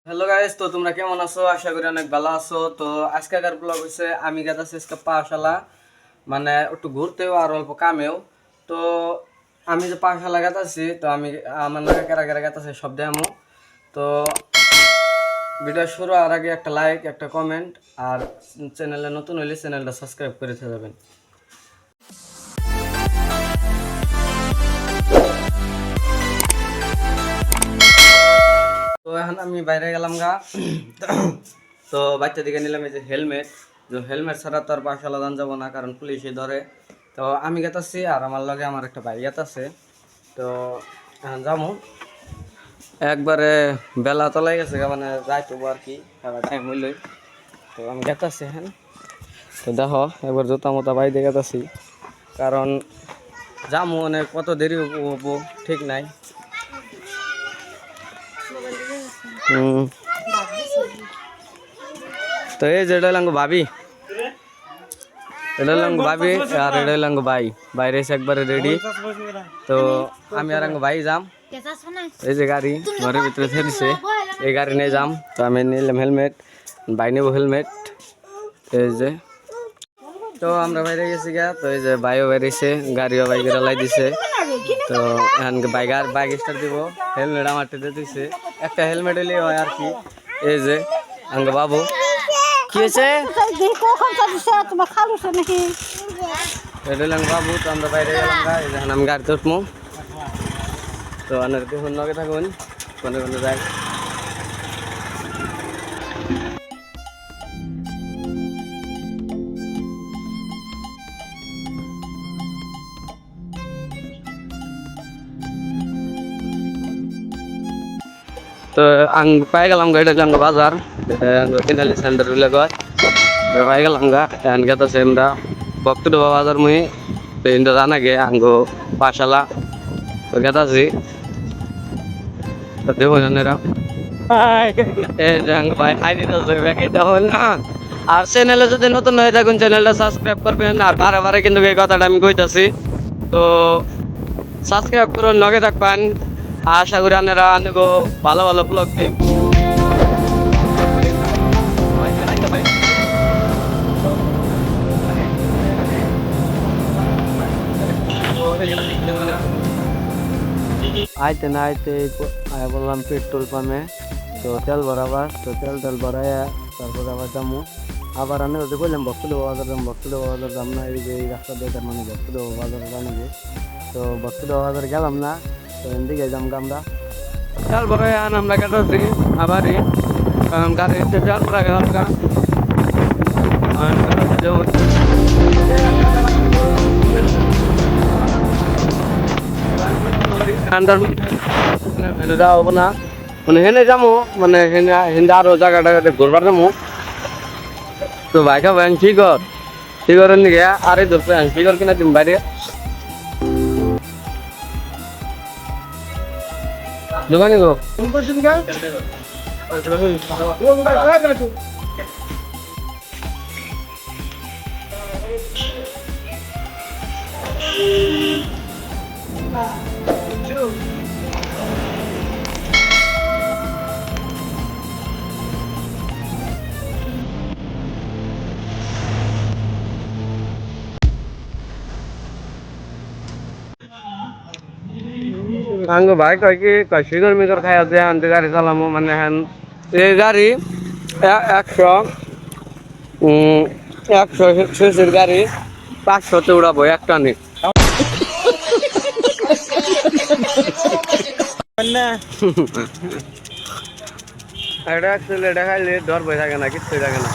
Hello guys, তো তোমরা কেমন আছো? আশা করি অনেক ভালো আছো। তো আজকের ব্লগ হচ্ছে আমি গেতাছি আজকে পাঠশালা, মানে একটু ঘুরতেও আর অল্প কামেও। তো আমি যে পাঠশালা গেতাছি, তো আমি আমার নাকি কেরা কেরা গেতাছি সব দেখামো। তো ভিডিও শুরু হওয়ার আগে একটা লাইক, একটা কমেন্ট, আর চ্যানেলে নতুন হইলে চ্যানেলটা সাবস্ক্রাইব করে যাবেন। তো এখন আমি বাইরে গেলাম গা। তো বাচ্চা দিকে নিলাম এই যে হেলমেট। তো হেলমেট ছাড়া তো আর পাঠশালা দান যাবো না, কারণ পুলিশে ধরে। তো আমি গেতাছি আর আমার লগে আমার একটা ভাই গেতাছে। তো এখন যাবো একবারে বেলা তলাই গেছে গা, মানে যাইতো আর কি টাইম হইলই। তো আমি গেতাছি হ্যাঁ। তো দেখো একবার জুতা মোতা বাই দিয়ে গেতাছি, কারণ যাবো মানে কত দেরি হবো ঠিক নাই। তো এই যে এটা লাঙ্গো ভাবি, এটা লাঙ্গো ভাবি আর এটা লাঙ্গো ভাই, বাইরে এসে একবারে রেডি। তো আমি আর ভাই যাম, এই যে গাড়ি ঘরের ভিতরে ছেড়েছে, এই গাড়ি নিয়ে যাম। তো আমি নিলাম হেলমেট, ভাই নেবো হেলমেট, এই যে। তো আমরা বাইরে গেছি গা। তো এই যে ভাইও বেরিয়েছে, গাড়িও বাইকে লাই দিছে। তো এখন বাইক স্টার্ট দিব, হেলমেট আমার টেতে দিছে, একটা হেলমেট হইলে হয় আর কি। এই যে আঙ্গ বাবু কি হয়েছে বাবু। তো আমরা বাইরে গেলাম গা, এই যখন আমি গাড়িতে উঠবো। তো অনেক দেখুন লগে থাকুন, কোনে কোনে যাই। তো আং পাই গেলাম গাড়িটা লাঙ্গ বাজার, কিনালি সেন্টার কয়। পাই গেলাম গা এখন গেতাছে আমরা বক্তব্য বাজার মুই। তো ইন্দা জানা গে আঙ্গো পাঠশালা। তো গেতাছি, তো দেখো জানেরা ভাই খাই দিতেছে এটা হল না। আর চ্যানেলে যদি নতুন হয়ে থাকুন চ্যানেলটা সাবস্ক্রাইব করবেন। আর বারে বারে কিন্তু এই কথাটা আমি কইতাছি, তো সাবস্ক্রাইব করুন, লগে থাকবেন। আশা করি আপনারা অনেক ভালো ভালো ব্লগ দিন। আইতে না আইতে বললাম পেট্রোল পাম্পে, তো তেল ভরাবার। তো তেল ভরাই তারপরে আবার যাবো। আবার আমি ওদের বললাম বক্তব্য বাজার যাম না, এই যে এই রাস্তা দিয়ে তার মানে বক্তব্য বাজার জানাবে। তো বক্তব্য বাজার গেলাম না, তো এদিকে যাম আমরা তেল ভরাই আন আমরা কাটাচ্ছি আবারই গাড়িতে তেল ভরা গেলাম গা। যাবো না, মানে হেনে যাবো, মানে হেনে আরো জায়গাটা ঘুরবার যাবো। তো ভাইকা ভাই কি করেন নাকি আরে ধরতে কি কর কিনা তুমি বাইরে দোকানে গো আঙ্গো ভাই কয় কি কয় শিকর মিকর খাই আছে আনতে গাড়ি চালামো, মানে হ্যান এই গাড়ি 100 সিসির গাড়ি 500-তে উড়াবো একটা নি। এটা এটা খাইলে ডর বই থাকে না, কিচ্ছুই থাকে না।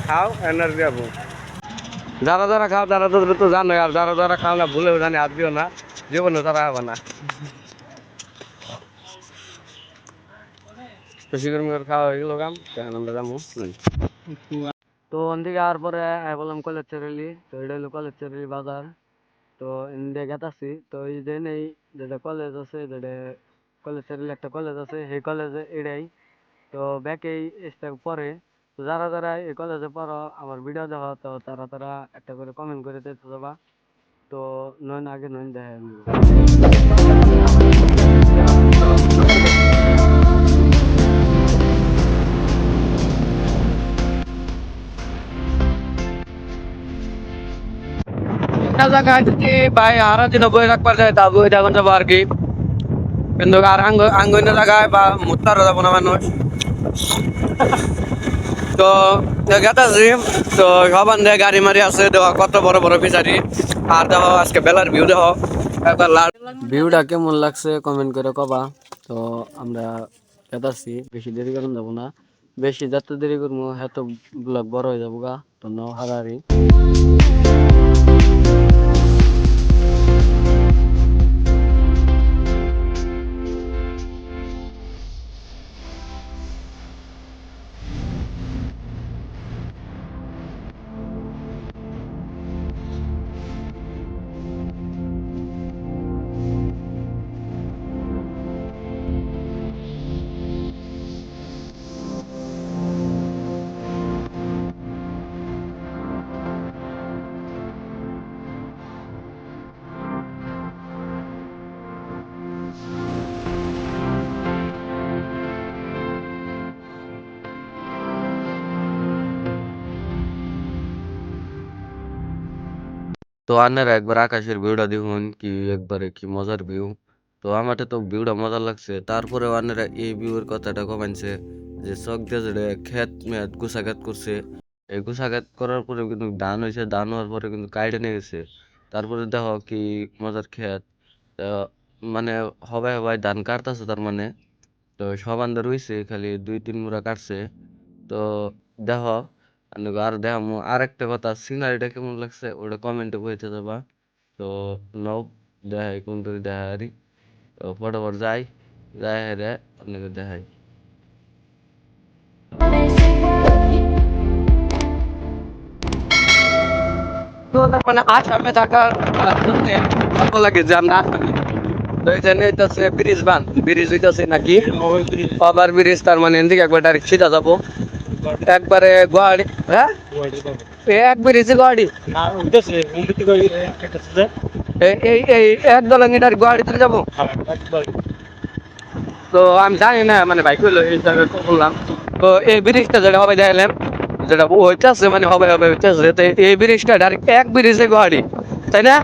খাও এনার্জি যাবো। যারা যারা খাও তারা তো জানো, আর যারা যারা খাও না ভুলেও জানি হাত দিও না, জীবনে তারা হবে না। বেশি করে খাওয়া হয়ে গেল কাম, আমরা যাবো। তো ওদিকে আর পরে বললাম কলেজ চেরেলি। তো এটা হলো কলেজ চেরেলি বাজার। তো ইন্ডিয়া গেতাছি। তো এই যে নেই যেটা কলেজ আছে, যেটা কলেজ চেরেলি একটা কলেজ আছে, সেই কলেজে এটাই। তো ব্যাকেই স্টেপ পরে। তো যারা যারা এই কলেজে পড়ো আমার ভিডিও দেখো, তো তারা তারা একটা করে কমেন্ট করে দিতে যাবা। তো নয় আগে নয় দেখে একটা জায়গায় যদি ভাই আরো দিন বই রাখবার যায় তা বই এখন যাবো আর কি, কিন্তু আর আঙ্গন্য জায়গায় বা মুত্তারও যাবো না মানুষ। তো গেতাছি, তো সবান দেয় গাড়ি মারি আছে, দেওয়া কত বড় বড় ফিচারি। আর দেখো আজকে বেলার ভিউ দেখো একবার ভিউটা কেমন লাগছে কমেন্ট করে কবা। তো আমরা গেতাছি, বেশি দেরি করুন যাবো না, বেশি যত দেরি করবো এত ব্লগ বড় হয়ে যাবো গা, তো নাও হারারি। তো আপনারা একবার আকাশের ভিউটা দেখুন, কি একবারে কি মজার ভিউ। তো আমার তো ভিউটা মজা লাগছে, তারপরে আপনারা এই ভিউর কথাটা কমাইছে যে চক দিয়ে যেটা খেত মেত গুছাগাত করছে, এই গুছাগাত করার পরে কিন্তু ধান হয়েছে, ধান হওয়ার পরে কিন্তু কাইটে নিয়ে গেছে। তারপরে দেখো কি মজার খেত। মানে হবাই হবাই ধান কাটতেছে তার মানে। তো সব আন্দার রইছে, খালি 2-3 মুড়া কাটছে। তো দেখো আর দেখো আর একটা কথা, সিনারিটা কেমন লাগছে ওটা কমেন্টে বলতে যাবা। তো নব দেখাই কোন তুই দেখারি, তো ফটোফট যাই, যাই রে আপনাকে দেখাই। তো তার মানে আসামে থাকার ভালো লাগে যে আমরা আসামি। তো এখানে হইতাছে ব্রিজ বান, ব্রিজ হইতাছে নাকি ওভার ব্রিজ, তার মানে এদিকে একবার ডাইরেক্ট সিধা যাবো একবারে গুয়াহাটি। হ্যাঁ এক ব্রিজে গুয়াহাটি, এই এই এক দলঙ্গিটার গুয়াহাটিতে যাবো। তো আমি জানি না, মানে বাইক হইলো এই জায়গায় বললাম। তো এই ব্রিজটা যেটা হবে দেখলাম, যেটা হইতেছে মানে হবে হবে হইতেছে, তো এই ব্রিজটা ডাইরেক্ট এক ব্রিজে গুয়াহাটি, তাই না?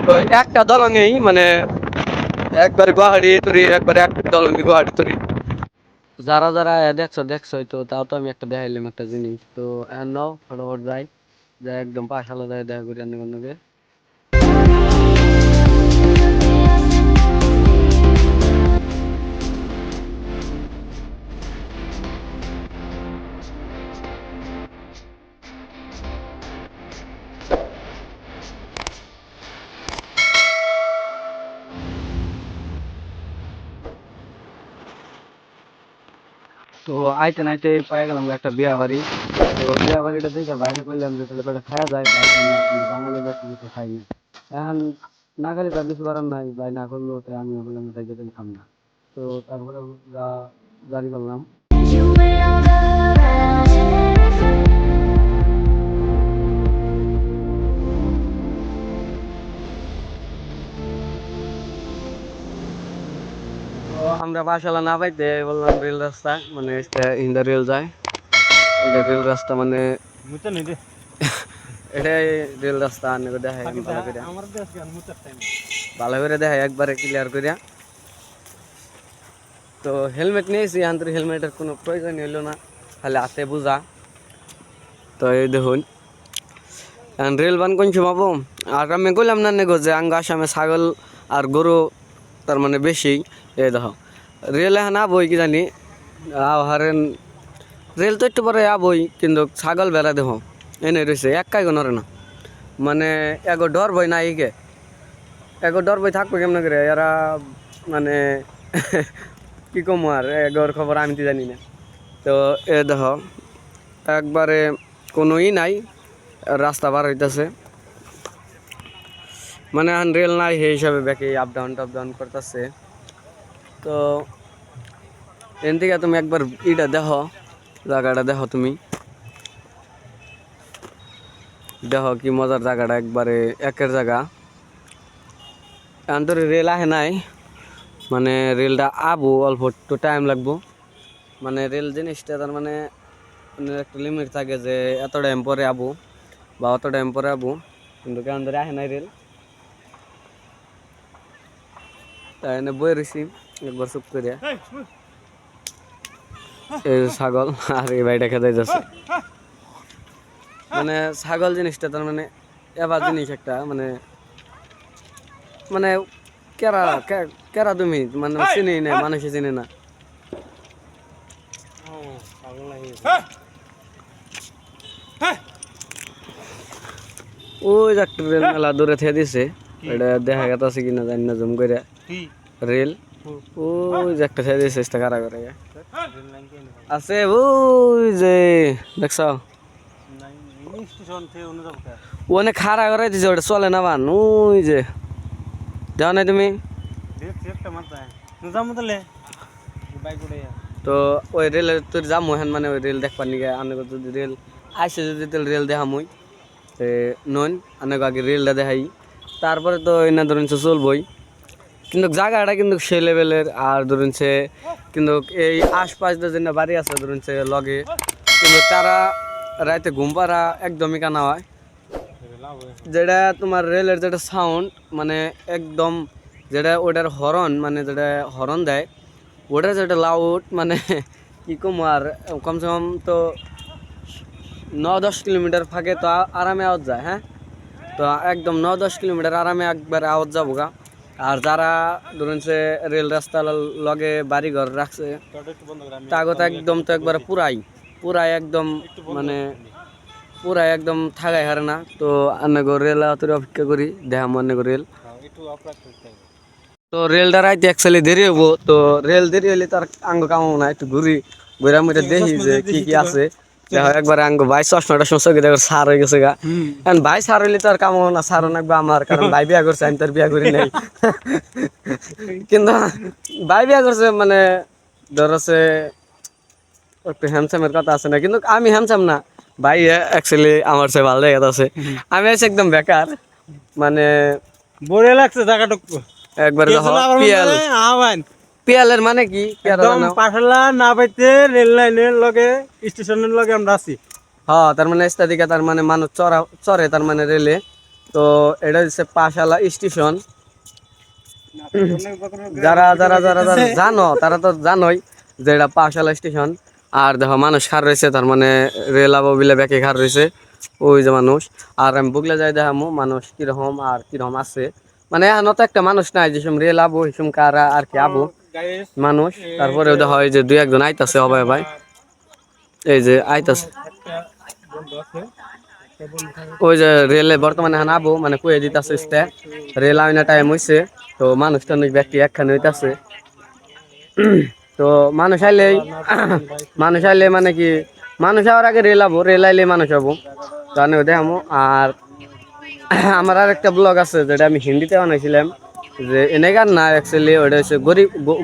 তো একটা দলঙ্গেই মানে একবার গুয়াহাটি তরি, একবার এক দলঙ্গি গুয়াহাটি তরি। যারা যারা দেখছো দেখছো, তো তাও তো আমি একটা দেখাইলাম একটা জিনিস। তো নাও ফটোফট যাই, যাই একদম পাশালা যায় দেখা করি অন্যকে। তো আইতে নাইতে পাই গেলাম একটা বিয়া বাড়ি। তো বিয়া বাড়িটা দেখে বাইরে করলাম যে তাহলে কটা খাওয়া যায়, বাঙালি ব্যক্তি কিছু খাই না। এখন না খালি তার কিছু করার নাই, ভাই না করলো তো আমি বললাম তাই যেতে খাম না। তো তারপরে জারি করলাম। তো আমরা বাসালা না পাইতে বললাম রেল রাস্তা, মানে ইন্দা রেল যায়, এটা রেল রাস্তা মানে এটাই রেল রাস্তা আনে দেখায় ভালো করে, ভালো করে দেখায় একবারে ক্লিয়ার করিয়া। তো হেলমেট নিয়েছি, আন্তরিক হেলমেটের কোনো প্রয়োজন হইলো না, খালি হাতে বোঝা। তো এই দেখুন রেল বান কোন পাবো। আর আমি কইলাম না নেগো যে আঙ্গ আসামে ছাগল আর গরু তার মানে বেশি। এই দেখো রেল এখন আবই কি জানি, হারেন রেল তো একটু পরে আবই, কিন্তু ছাগল বেড়া দেখো এনে রয়েছে এক কাই নরে না, মানে এগো ডর বই না ইকে, এগো ডর বই থাকবো কেমন করে এরা, মানে কি কম আর এগোর খবর আমি তো জানি না। তো এ দেখো একবারে কোনো নাই, রাস্তা পার হইতেছে, মানে এখন রেল নাই সেই হিসাবে ব্যাকে আপ ডাউন করতেছে। তো এন থেকে তুমি একবার ইটা দেখো, জায়গাটা দেখো, তুমি দেখো কি মজার জায়গাটা, একবারে একের জায়গা। এখন তো রেল আহে নাই, মানে রেলটা আবো অল্প একটু টাইম লাগবো, মানে রেল জিনিসটা তার মানে একটা লিমিট থাকে যে এত টাইম পরে আবো বা অত টাইম পরে আবো। কিন্তু কেমন ধরে আসে নাই রেল তাই এনে বই রয়েছি একবার চুপ করে এই ছাগল আর এই বাড়িটা খেতে যাচ্ছে মানে ছাগল জিনিসটা তার মানে এবার জিনিস একটা মানে মানে কেরা কেরা তুমি মানে চিনি না মানুষে চিনি না ওই যে একটা রেল মেলা দূরে থেকে দিছে এটা দেখা গেছে কিনা জানি না জুম করে রেল ওই যে একটা থেকে দিছে কারা করে আছে ওই যে দেখছ ওনে খাড়া করে দিছে ওটা চলে না বান ওই যে যাও নাই তুমি তো ওই রেল তোর যাম হেন মানে ওই রেল দেখবার নিকে আনে যদি রেল আইসে যদি তাহলে রেল দেখামই নন আনে আগে রেলটা দেখাই তারপরে তো এনা ধরুন চলবই কিন্তু জায়গাটা কিন্তু সে লেভেলের আর ধরুন সে কিন্তু এই আশপাশ যে বাড়ি আছে ধরুন সে লগে কিন্তু তারা রাতে ঘুম পাড়া একদমই কানা হয় যেটা তোমার রেলের যেটা সাউন্ড মানে একদম যেটা ওটার হরন মানে যেটা হরন দেয় ওটার যেটা লাউড মানে কি কম আর কমসে কম তো 9-10 কিলোমিটার ফাঁকে তো আরামে আওয়াজ যায় হ্যাঁ তো একদম 9-10 কিলোমিটার আরামে একবার আওয়াজ যাবো গা আর যারা ধরুন সে রেল রাস্তা লগে বাড়ি ঘর রাখছে তাগত একদম তো একবার পুরাই একদম মানে পুরাই একদম থাকাই হারে না তো আন্নাগো রেল অপেক্ষা করি দেখা মনে রেল তো রেলটা রাইতে অ্যাকচুয়ালি দেরি হবো তো রেল দেরি হলে তার আঙ্গ কামাবো না একটু ঘুরা মুড়ে দেখি যে কি আছে দেখো একবার আঙ্গ ভাই চশমাটা সমস্যা দেখো সার হয়ে গেছে গা কারণ ভাই সার হইলে তো আর কামাবো না সারও নাকবে আমার কারণ ভাই বিয়া করছে আমি তার বিয়া করি নাই কিন্তু ভাই বিয়া করছে মানে ধরছে একটু হ্যামসামের কথা আছে না কিন্তু আমি হ্যামসাম না ভাই অ্যাকচুয়ালি আমার সে ভালো জায়গা আছে আমি আছি একদম বেকার মানে বড় লাগছে জায়গাটুকু একবার পিয়ালের মানে কি পাঠালা না পাইতে রেল লাইনের লগে স্টেশনের লগে আমরা আছি হ্যাঁ তার মানে স্থাদিকা তার মানে মানুষ চড়ে তার মানে রেলে তো এটা হচ্ছে পাশালা স্টেশন যারা যারা যারা জানো তারা তো জানোই যে এটা পাশালা স্টেশন আর দেখো মানুষ খার রয়েছে তার মানে রেল আবিলে ব্যাকে খার রয়েছে ওই যে মানুষ আর আমি বুগলে যাই দেখামো মানুষ কিরকম আর কিরকম আছে মানে এখন তো একটা মানুষ নাই যেসম রেল আবো সেসম কারা আর কি আবো মানুষ তারপরে ওদের হয় যে 2-1 জন আইতাছে হবে ভাই এই যে আইতাছে ওই যে রেলে বর্তমানে এখন আবো মানে কয়ে দিতেছে রেল আইনা টাইম হয়েছে তো মানুষ টানুষ ব্যক্তি একখানে হইতাছে তো মানুষ আইলে মানে কি মানুষ আওয়ার আগে রেল আবো রেল আইলে মানুষ হবো তো আমি দেখামো আর আমার আর একটা ব্লগ আছে যেটা আমি হিন্দিতে বানাইছিলাম যে এনেকার না অ্যাকচুয়ালি ওটা হচ্ছে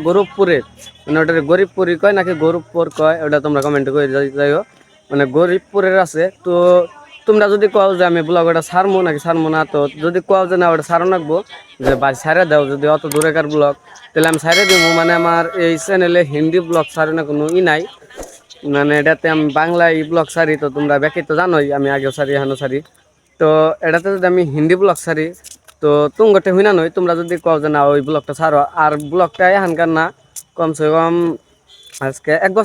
গরিবপুরের মানে ওটা গরিবপুরি কয় নাকি গরিবপুর কয় ওটা তোমরা কমেন্ট করে যাইও মানে গরিবপুরের আছে তো তোমরা যদি কও যে আমি ব্লগ ওটা ছাড়বো নাকি ছাড়বো না তো যদি কও যে না ওটা ছাড়ো রাখবো যে বাড়ি ছাড়ে দাও যদি অত দূরেকার ব্লগ তাহলে আমি ছাড়ে দিব মানে আমার এই চ্যানেলে হিন্দি ব্লগ ছাড়ে না কোনো নাই মানে এটাতে আমি বাংলায় ব্লগ ছাড়ি তো তোমরা ব্যাকে তো জানোই আমি আগেও ছাড়ি এখনো ছাড়ি তো এটাতে যদি আমি হিন্দি ব্লগ ছাড়ি তো তুমগোটে হই না নই তোমরা যদি কও যে না ওই ব্লগটা ছাড়ো আর ব্লগটা এখানকার না কমসে কম আজকে 1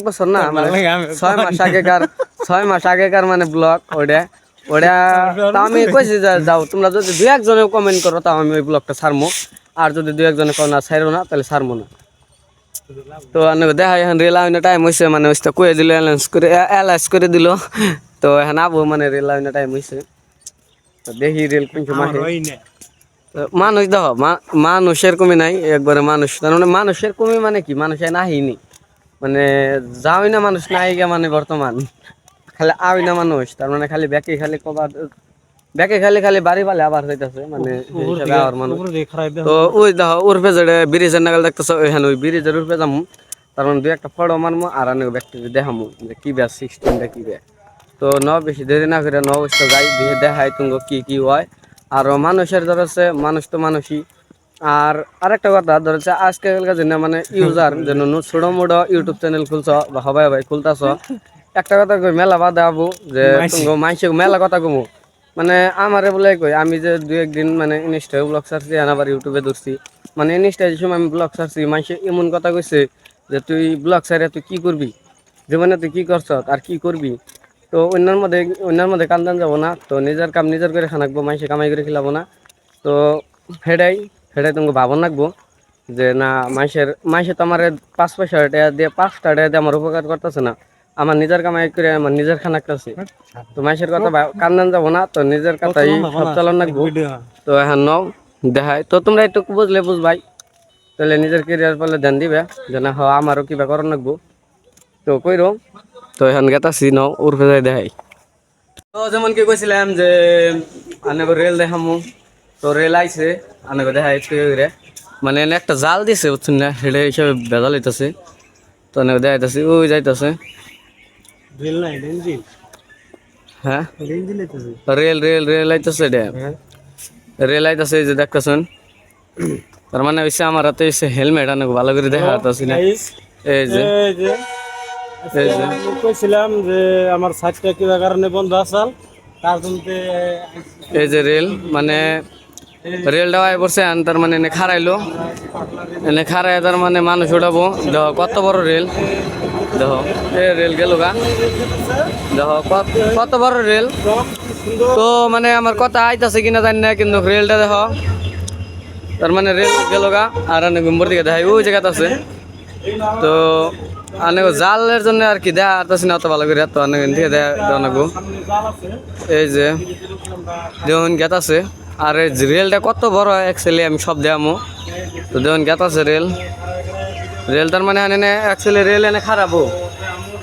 বছর না মানে 6 মাস আগেকার মানে ব্লগ ওটা আমি কইছি যে যাও তোমরা যদি 2-1 জনে কমেন্ট করো তাও আমি ওই ব্লগটা ছাড়বো আর যদি 2-1 জনে কও না ছাড়ো না তাহলে ছাড়বো না তো দেখা এখন রেল আইনা টাইম হয়েছে মানে ওইটা কয়ে দিল অ্যালাউন্স করে দিল তো এখন আবো মানে রেল আইনা টাইম হয়েছে তো দেখি রেল কোন সময় মানুষ দেখো মানুষের কমি নাই একবারে মানুষ তার মানে মানুষের কমি মানে কি মানুষ নাহিনি মানে যাওই না মানুষ নাই গে মানে বর্তমান খালি আওই না মানুষ তার মানে খালি ব্যাকে খালি কবার ব্যাকে খালি বাড়ি পালে আবার হইতাছে মানে আওয়ার মানুষ তো ওই দেখো উর্ফে যেটা ব্রিজের নাগাল দেখতেছ ওইখানে ওই ব্রিজের উর্ফে যাবো তার মানে 2-1 ফটো মারমো আর অনেক ব্যক্তি দেখামো যে কি ব্যাস সিস্টেমটা কি ব্যাস তো বেশি দেরি না করে অবস্থা যাই দিয়ে দেখাই তুমি কি হয় আর মানুষের ধরেছে মানুষ তো মানুষই আর আরেকটা কথা ধরেছে আজকালকার জন্য মানে ইউজার যেন ছোট মোটো ইউটিউব চ্যানেল খুলছ বা হবাই খুলতাছ একটা কথা কই মেলা বাদে আবু যে তুমি মাইসে মেলা কথা কমু মানে আমারে বলে কই আমি যে দুই একদিন মানে ইনস্টায় ব্লগ ছাড়ছি আবার ইউটিউবে ধরছি মানে ইনস্টায় যে সময় আমি ব্লগ ছাড়ছি মানুষে এমন কথা কইছে যে তুই ব্লগ ছাড়ে তুই কি করবি জীবনে তুই কি করছ আর কি করবি তো অন্যের মধ্যে কান্দান যাব না তো নিজের কাম নিজের করে খানাকবো মানুষে কামাই করে খেলাবো না তো হেডাই হেডাই তোমাকে ভাবন রাখবো যে না মাসে তো আমার 5 পয়সা টাকা দিয়ে 5টা টাকা দিয়ে আমার উপকার করতেছে না আমার নিজের কামাই করে আমার নিজের খানা খাচ্ছি তো মাসের কথা কান্দান যাবো না তো নিজের কথাই সব চালান রাখবো তো এখন নাও দেখাই তো তোমরা একটু বুঝলে বুঝবাই তাহলে নিজের কেরিয়ার বলে ধ্যান দিবে যে না হয় আমারও কিবা করার রাখবো তো কইরো তো এখন গেতাছি নাও উর্ফে যাই দেখাই তো যেমন কি কইছিলাম যে আনে রেল দেখামু তো রেল আইছে আনে দেখাই মানে এনে একটা জাল দিছে বুঝছেন না সেটা হিসাবে ভেজাল হইতেছে তো অনেক দেখাইতেছে ওই যাইতেছে রেল নাই রেঞ্জিন হ্যাঁ রেঞ্জিন আইতেছে রেল রেল রেল আইতেছে রেল আইতেছে এই যে দেখতেছেন তার মানে হইছে আমার হাতে হইছে হেলমেট অনেক ভালো করে দেখা যাচ্ছে না এই যে এই যে আমি কইছিলাম যে আমার সাইটটা কিবা কারণে বন্ধ আছে তার জন্য এই যে রেল মানে রেলটা আয় পড়ছে আর তার মানে এনে খারাইলো এনে খারাই তার মানে মানুষ উঠাবো দেখো কত বড় রেল দেখো এ রেল গেল গা দেখো কত বড় রেল তো মানে আমার কথা আইতাছে কিনা জানি না কিন্তু রেলটা দেখো তার মানে রেল গেল গা আর অনেক গুম্বর দিকে দেখাই ওই জায়গাতে আছে তো অনেক জালের জন্য আর কি দেখা আসতেছি না অত ভালো করে তো অনেক থেকে দেওয়া নেবো এই যে দেখুন গেত আছে আর এই রেলটা কত বড় অ্যাকচুয়ালি আমি সব দেখামো তো দেখুন গেত আছে রেল তার মানে এনে অ্যাকচুয়ালি রেল এনে খারাপো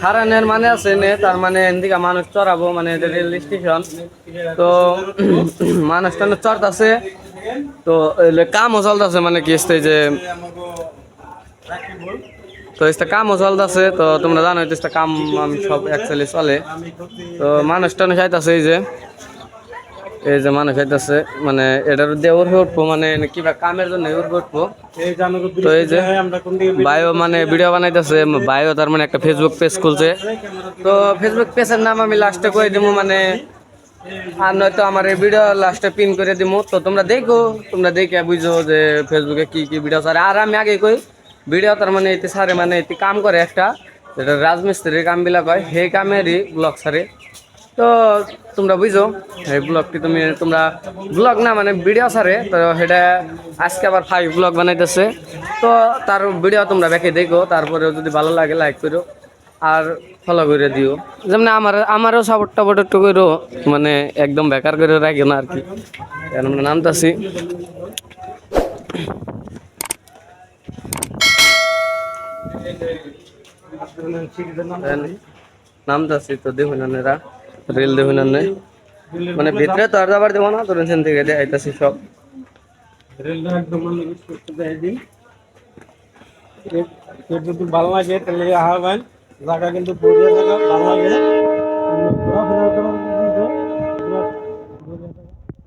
খারানের মানে আছে নে তার মানে এদিকে মানুষ চড়াবো মানে রেল স্টেশন তো মানুষ টানুষ চড়তেছে তো কামও চলতেছে মানে কি যে তো এটা কামও চলতেছে তো তোমরা জানো এটা কাম সব অ্যাকচুয়ালি চলে তো মানুষ টানুষ আইতাছে এই যে মানুষ আইতাছে মানে এটার দিয়ে উঠে উঠবো মানে কিবা কামের জন্য উঠে উঠবো তো এই যে বায়ো মানে ভিডিও বানাইতেছে বায়ো তার মানে একটা ফেসবুক পেজ খুলছে তো ফেসবুক পেজের নাম আমি লাস্টে কয়ে দিব মানে আর নয়তো আমার এই ভিডিও লাস্টে পিন করে দিব তো তোমরা দেখে বুঝো যে ফেসবুকে কি কি ভিডিও ছাড়ে আর আমি আগে কই ভিডিও তার মানে এতে সারে মানে এতে কাম করে একটা যেটা রাজমিস্ত্রির কামবিলাক হয় সেই কামেরই ব্লগ সারে তো তোমরা বুঝো এই ব্লগটি তোমরা ব্লগ না মানে ভিডিও সারে তো সেটা আজকে আবার 5 ব্লগ বানাইতেছে তো তার ভিডিও তোমরা দেখে দেখো তারপরে যদি ভালো লাগে লাইক করো আর ফলো করে দিও যেমন আমারও সাপোর্ট টাপোর্ট একটু করো মানে একদম বেকার করে রাখি না আর কি আমরা নামতাছি নামতাছি তো দেখুন আপনারা রেল দেখুন আপনি মানে ভিতরে তো আর যাবার দেবো না তো রেল থেকে দেখাইতাছি সব রেলটা একদম মানে করতে দেয় দিন যদি ভালো লাগে তাহলে আহ্বান জায়গা কিন্তু বড়িয়া জায়গা ভালো লাগে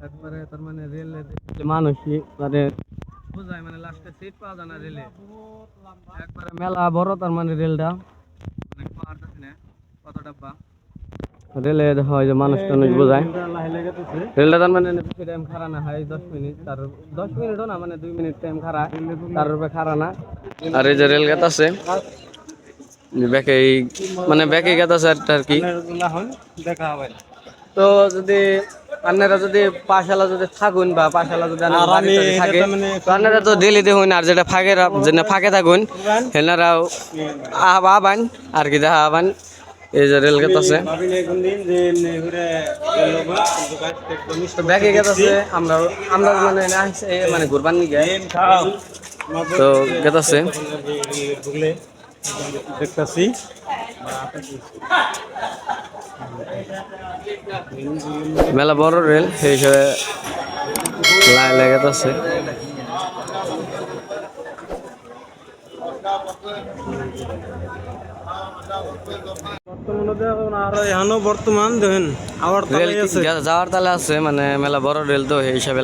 একবারে তার মানে রেলের মানুষই মানে বোঝায় মানে লাস্টে সিট পাওয়া যায় না রেলে একবারে মেলা বড় তার মানে রেলটা মানে পারতেছি না কত ডাব্বা রেলে হয় যে মানুষ টানুষ বোঝায় রেলটা তার মানে বেশি টাইম খারা না হয় 10 মিনিট তার 10 মিনিটও না মানে 2 মিনিট টাইম খারা তার উপরে খারা না আর এই যে রেল গেট আছে ব্যাকে মানে ব্যাকে গেট আছে আর কি দেখা হবে তো যদি আপনারা যদি পাশালা যদি থাকুন বা পাশালা যদি থাকে তো আপনারা তো ডেলি দেখুন আর যেটা ফাঁকে থাকুন হেনারাও আহ্বান আর কি দেখা আহ্বান এই যে রেল গেট আছে তো ব্যাকে গেট আছে আমরা মানে মানে ঘুরবার নিয়ে তো গেট আছে দেখতেছি মেলা বড় রেল সেই হিসাবে লাগাতে আছে বর্তমান দেখেন রেল যাওয়ার তালে আছে মানে মেলা বড় রেল তো সেই হিসাবে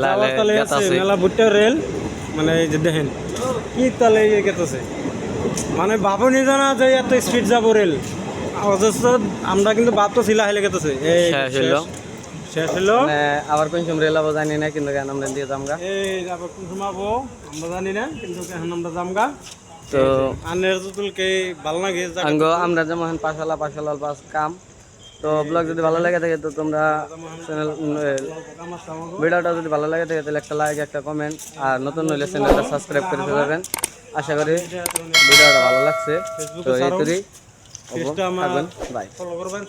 মেলা বুট্টা রেল মানে এই যে দেখেন কি তালে গেতেছে মানে ভাবনি জানা যে এত স্পিড যাব রেল অথচ আমরা কিন্তু বাপ তো ছিলা হেলে গেতেছে শেষ হলো মানে আবার কোন সময় রেল আবো জানি না কিন্তু কেন আমরা দিয়ে যামগা এই আবার কোন ঘুমাবো আমরা জানি না কিন্তু এখন আমরা জামগা তো আনের তুলকে ভালো লাগে আঙ্গ আমরা যেমন পাশালা পাশ কাম তো ব্লগ যদি ভালো লাগে থাকে তো তোমরা চ্যানেল ভিডিওটা যদি ভালো লাগে থাকে তাহলে একটা লাইক একটা কমেন্ট আর নতুন হইলে চ্যানেলটা সাবস্ক্রাইব করে যাবেন আশা করি ভিডিওটা ভালো লাগছে তো এই তরি পেজটা আমার বাই ফলো করবেন।